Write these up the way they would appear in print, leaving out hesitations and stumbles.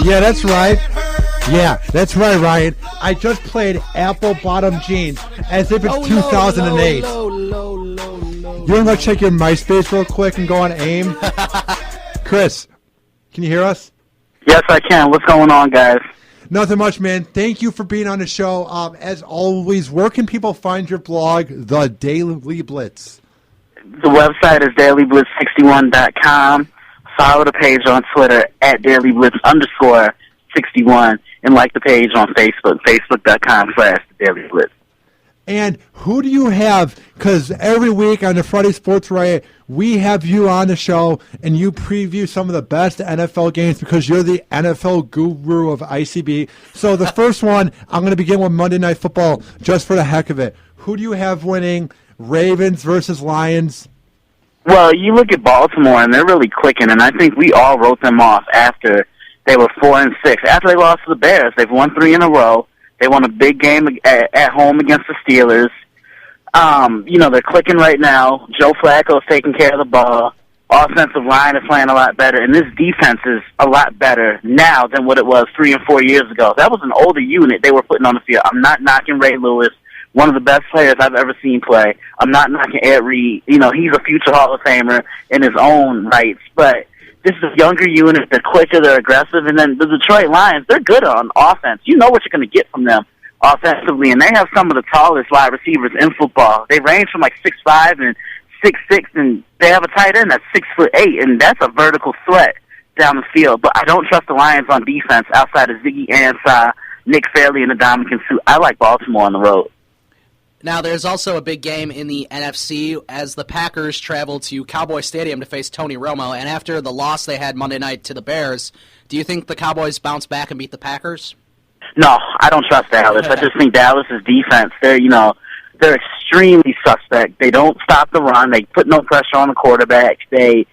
Yeah, that's right. Yeah, that's right, Ryan. I just played Apple Bottom Jeans as if it's 2008. You want to go check your MySpace real quick and go on AIM? Chris, can you hear us? Yes, I can. What's going on, guys? Nothing much, man. Thank you for being on the show. As always, where can people find your blog, The Daily Blitz? The website is dailyblitz61.com. Follow the page on Twitter at dailyblitz_61. And like the page on Facebook, facebook.com/dailyblitz. And who do you have? Because every week on the Friday Sports Riot, we have you on the show, and you preview some of the best NFL games because you're the NFL guru of ICB. So the first one, I'm going to begin with Monday Night Football just for the heck of it. Who do you have winning? Ravens versus Lions? Well, you look at Baltimore, and they're really clicking, and I think we all wrote them off after they were 4-6. After they lost to the Bears, they've won 3 in a row. They won a big game at home against the Steelers. They're clicking right now. Joe Flacco's taking care of the ball. Offensive line is playing a lot better, and this defense is a lot better now than what it was 3 and 4 years ago. That was an older unit they were putting on the field. I'm not knocking Ray Lewis, one of the best players I've ever seen play. I'm not knocking Ed Reed. He's a future Hall of Famer in his own rights, but this is a younger unit. They're quicker, they're aggressive, and then the Detroit Lions, they're good on offense. You know what you're going to get from them offensively, and they have some of the tallest wide receivers in football. They range from like 6'5" and 6'6", and they have a tight end that's 6'8", and that's a vertical threat down the field. But I don't trust the Lions on defense outside of Ziggy Ansah, Nick Fairley, and Ndamukong Suh. I like Baltimore on the road. Now, there's also a big game in the NFC as the Packers travel to Cowboy Stadium to face Tony Romo. And after the loss they had Monday night to the Bears, do you think the Cowboys bounce back and beat the Packers? No, I don't trust Dallas. I just think Dallas's defense, they're extremely suspect. They don't stop the run. They put no pressure on the quarterback. They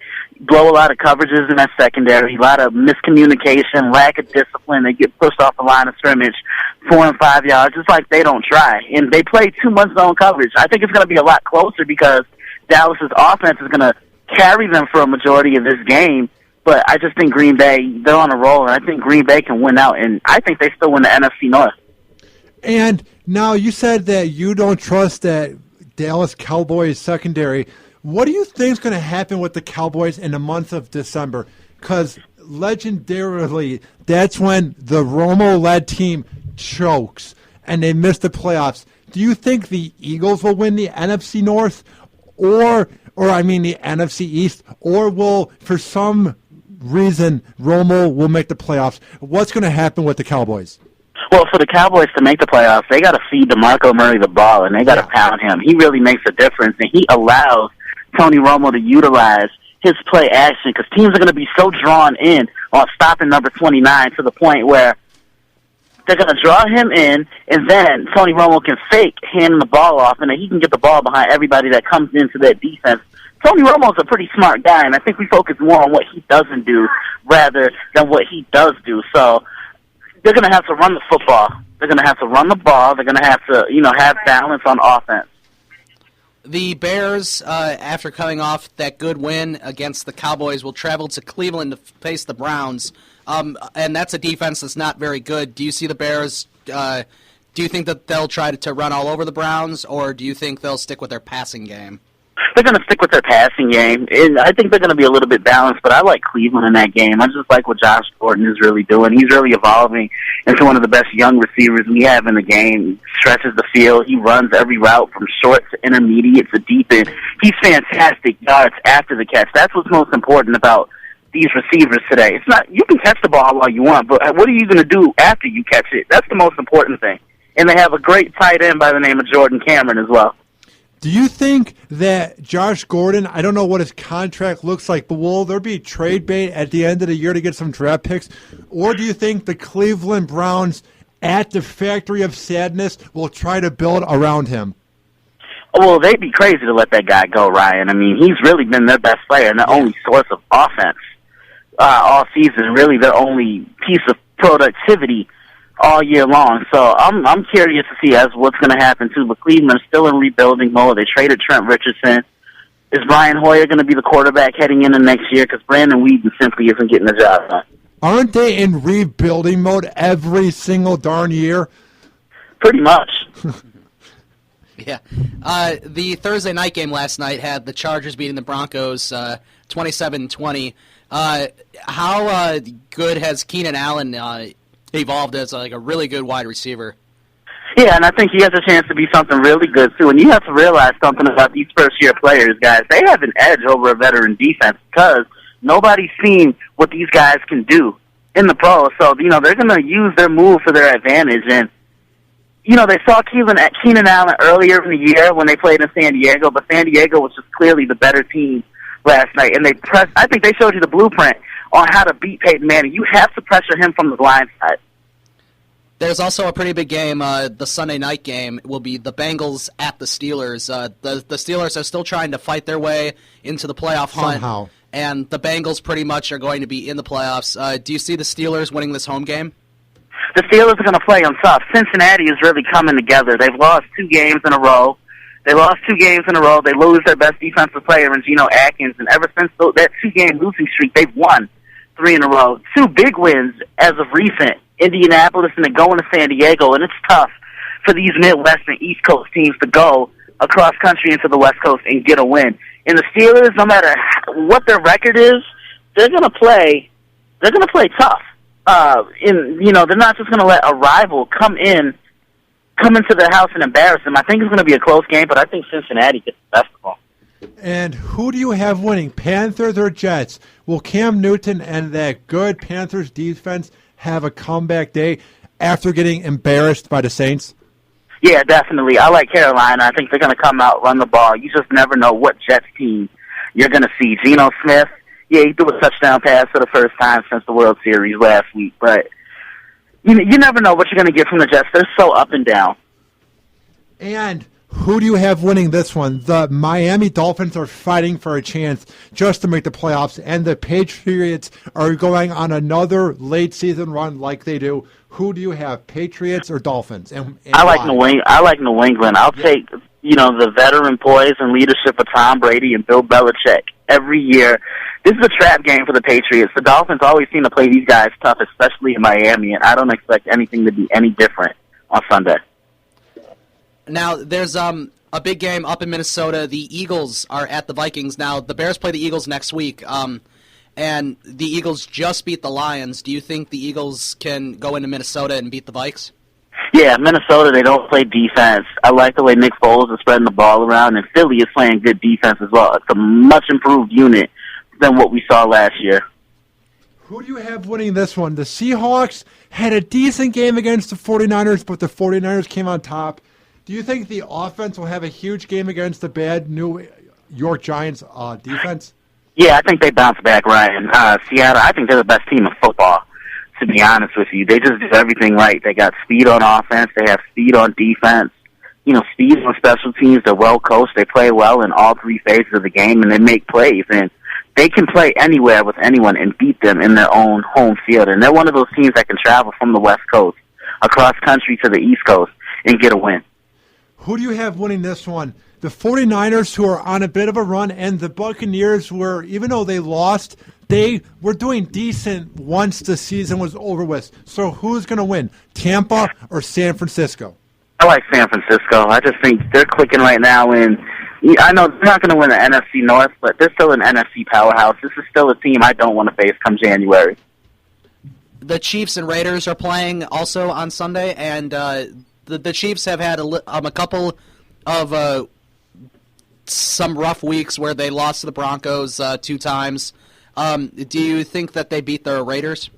blow a lot of coverages in that secondary, a lot of miscommunication, lack of discipline. They get pushed off the line of scrimmage 4 and 5 yards. It's like they don't try. And they play too much zone coverage. I think it's going to be a lot closer because Dallas's offense is going to carry them for a majority of this game. But I just think Green Bay, they're on a roll, and I think Green Bay can win out. And I think they still win the NFC North. And now you said that you don't trust that Dallas Cowboys secondary. What do you think is going to happen with the Cowboys in the month of December? Because legendarily, that's when the Romo-led team chokes and they miss the playoffs. Do you think the Eagles will win the NFC North or the NFC East? Or will, for some reason, Romo will make the playoffs? What's going to happen with the Cowboys? Well, for the Cowboys to make the playoffs, they got to feed DeMarco Murray the ball, and they got to pound him. He really makes a difference, and he allows Tony Romo to utilize his play action because teams are going to be so drawn in on stopping number 29 to the point where they're going to draw him in, and then Tony Romo can fake handing the ball off, and then he can get the ball behind everybody that comes into that defense. Tony Romo's a pretty smart guy, and I think we focus more on what he doesn't do rather than what he does do. So they're going to have to run the football. They're going to have to run the ball. They're going to have to, have balance on offense. The Bears, after coming off that good win against the Cowboys, will travel to Cleveland to face the Browns, and that's a defense that's not very good. Do you see the Bears, do you think that they'll try to run all over the Browns, or do you think they'll stick with their passing game? They're going to stick with their passing game, and I think they're going to be a little bit balanced, but I like Cleveland in that game. I just like what Josh Gordon is really doing. He's really evolving into one of the best young receivers we have in the game. He stretches the field. He runs every route from short to intermediate to deep end. He's fantastic yards after the catch. That's what's most important about these receivers today. It's not, you can catch the ball all you want, but what are you going to do after you catch it? That's the most important thing. And they have a great tight end by the name of Jordan Cameron as well. Do you think that Josh Gordon, I don't know what his contract looks like, but will there be trade bait at the end of the year to get some draft picks? Or do you think the Cleveland Browns at the Factory of Sadness will try to build around him? Well, they'd be crazy to let that guy go, Ryan. I mean, he's really been their best player and their only source of offense all season, really their only piece of productivity all year long. So I'm curious to see what's going to happen too. But Cleveland is still in rebuilding mode. They traded Trent Richardson. Is Brian Hoyer going to be the quarterback heading into next year? Because Brandon Whedon simply isn't getting the job done. Aren't they in rebuilding mode every single darn year? Pretty much. Yeah. The Thursday night game last night had the Chargers beating the Broncos 27-20. How good has Keenan Allen evolved as a really good wide receiver? Yeah, and I think he has a chance to be something really good, too. And you have to realize something about these first-year players, guys. They have an edge over a veteran defense because nobody's seen what these guys can do in the pros. So, they're going to use their move for their advantage. And, they saw Keenan Allen earlier in the year when they played in San Diego, but San Diego was just clearly the better team last night. And I think they showed you the blueprint on how to beat Peyton Manning. You have to pressure him from the blind side. There's also a pretty big game. The Sunday night game will be the Bengals at the Steelers. The Steelers are still trying to fight their way into the playoff hunt. Somehow. And the Bengals pretty much are going to be in the playoffs. Do you see the Steelers winning this home game? The Steelers are going to play them tough. Cincinnati is really coming together. They've lost 2 games in a row. They lose their best defensive player in Geno Atkins. And ever since that 2-game losing streak, they've won 3 in a row. 2 big wins as of recent. Indianapolis and then going to San Diego, and it's tough for these Midwest and East Coast teams to go across country into the West Coast and get a win. And the Steelers, no matter what their record is, they're going to play tough. They're not just going to let a rival come into their house and embarrass them. I think it's going to be a close game, but I think Cincinnati gets the best of them. And who do you have winning, Panthers or Jets? Will Cam Newton and that good Panthers defense have a comeback day after getting embarrassed by the Saints? Yeah, definitely. I like Carolina. I think they're going to come out, run the ball. You just never know what Jets team you're going to see. Geno Smith, yeah, he threw a touchdown pass for the first time since the World Series last week. But you never know what you're going to get from the Jets. They're so up and down. And who do you have winning this one? The Miami Dolphins are fighting for a chance just to make the playoffs, and the Patriots are going on another late-season run like they do. Who do you have, Patriots or Dolphins? And I like New England. I'll take the veteran poise and leadership of Tom Brady and Bill Belichick every year. This is a trap game for the Patriots. The Dolphins always seem to play these guys tough, especially in Miami, and I don't expect anything to be any different on Sunday. Now, there's a big game up in Minnesota. The Eagles are at the Vikings. Now, the Bears play the Eagles next week, and the Eagles just beat the Lions. Do you think the Eagles can go into Minnesota and beat the Vikes? Yeah, Minnesota, they don't play defense. I like the way Nick Foles is spreading the ball around, and Philly is playing good defense as well. It's a much improved unit than what we saw last year. Who do you have winning this one? The Seahawks had a decent game against the 49ers, but the 49ers came on top. Do you think the offense will have a huge game against the bad New York Giants defense? Yeah, I think they bounce back, Ryan. Seattle, I think they're the best team in football, to be honest with you. They just do everything right. They got speed on offense. They have speed on defense. Speed on special teams. They're well coached. They play well in all 3 phases of the game, and they make plays. And they can play anywhere with anyone and beat them in their own home field. And they're one of those teams that can travel from the West Coast across country to the East Coast and get a win. Who do you have winning this one? The 49ers, who are on a bit of a run, and the Buccaneers, were, even though they lost, they were doing decent once the season was over with. So who's going to win, Tampa or San Francisco? I like San Francisco. I just think they're clicking right now, and I know they're not going to win the NFC North, but they're still an NFC powerhouse. This is still a team I don't want to face come January. The Chiefs and Raiders are playing also on Sunday, and the Chiefs have had a couple of some rough weeks where they lost to the Broncos 2 times. Do you think that they beat the Raiders?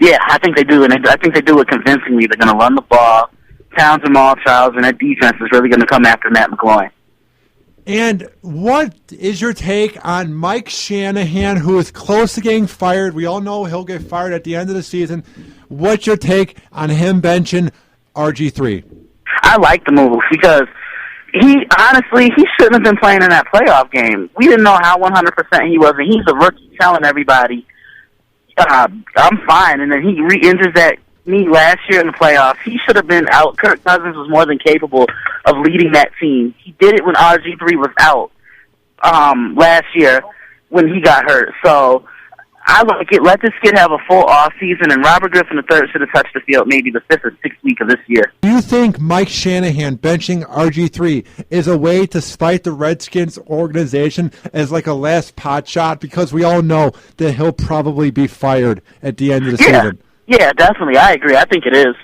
Yeah, I think they do, and I think they do it convincingly. They're going to run the ball. Towns and Jamal Charles, and that defense is really going to come after Matt McGloin. And what is your take on Mike Shanahan, who is close to getting fired? We all know he'll get fired at the end of the season. What's your take on him benching RG3? I like the move because he shouldn't have been playing in that playoff game. We didn't know how 100% he was, and he's a rookie telling everybody, I'm fine, and then he re-injures that knee last year in the playoffs. He should have been out. Kirk Cousins was more than capable of leading that team. He did it when RG3 was out. last year when he got hurt. So I like it. Let this kid have a full off season, and Robert Griffin III should have touched the field maybe the 5th or 6th week of this year. Do you think Mike Shanahan benching RG3 is a way to spite the Redskins organization as like a last pot shot? Because we all know that he'll probably be fired at the end of the season. Yeah, definitely. I agree. I think it is.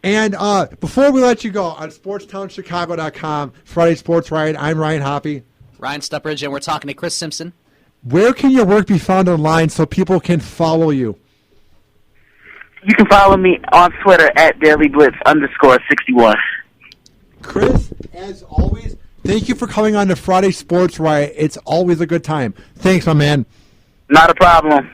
And before we let you go, on SportsTownChicago.com, Friday Sports Riot, I'm Ryan Hoppy. Ryan Stuppridge, and we're talking to Chris Simpson. Where can your work be found online so people can follow you? You can follow me on Twitter at DailyBlitz_61. Chris, as always, thank you for coming on to Friday Sports Riot. It's always a good time. Thanks, my man. Not a problem.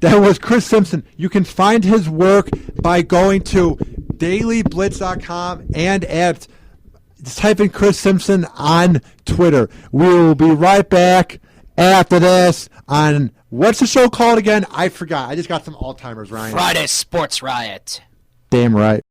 That was Chris Simpson. You can find his work by going to dailyblitz.com and just type in Chris Simpson on Twitter. We will be right back after this on, what's the show called again? I forgot. I just got some Alzheimer's, Ryan. Friday Sports Riot. Damn right.